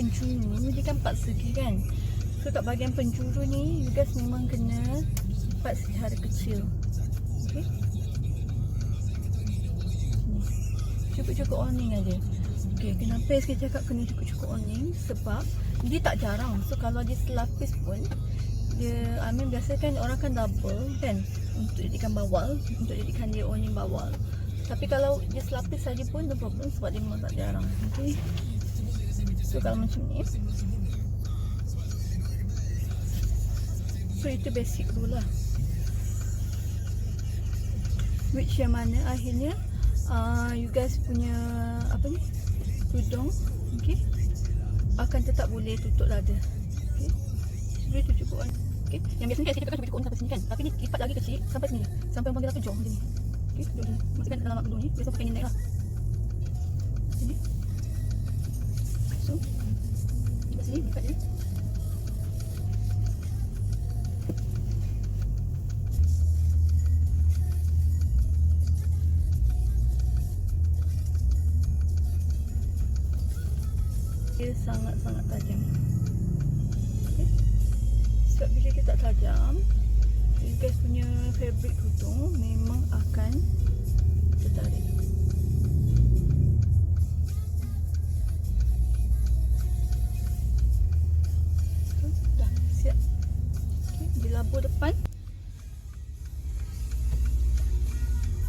penjuru dia kan 4 segi kan. So kat bahagian penjuru ni, you guys memang kena 4 secara kecil. Okay. Cukup-cukup awning aja. Okay, kenapa saya cakap kena cukup-cukup awning? Sebab dia tak jarang. So kalau dia selapis pun, dia, biasa kan orang kan double kan, untuk jadikan bawal, untuk jadikan dia awning bawal. Tapi kalau dia selapis saja pun no problem, sebab dia memang tak jarang. Okay. So kalau macam ni, so itu basic dulu lah. Which yang mana akhirnya you guys punya apa ni, tudung, okay, akan tetap boleh tutup dada. Okay, boleh tu cukup kan. Okay, yang biasanya saya cakap kan cukup sampai sini kan, tapi ni lipat lagi kecil sampai sini, sampai orang panggil kejong macam ni. Okay, duduk ni, masukkan dalam mak gedung ni, biasa pakai ni naik lah. Sini. So, lipat sini, lipat je. Dia sangat-sangat tajam. Okay. Sebab bila dia tak tajam, you guys punya fabric tudung memang akan tertarik. So, dah siap. Okay, dia labur depan.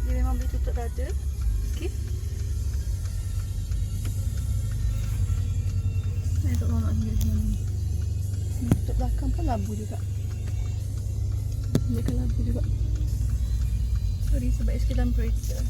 Dia memang boleh tutup dada. Okay. Saya tak tahu nak ambil sini. Tutup belakang pun labu juga. Dia kan labu juga. Sorry sebab iskilan operator.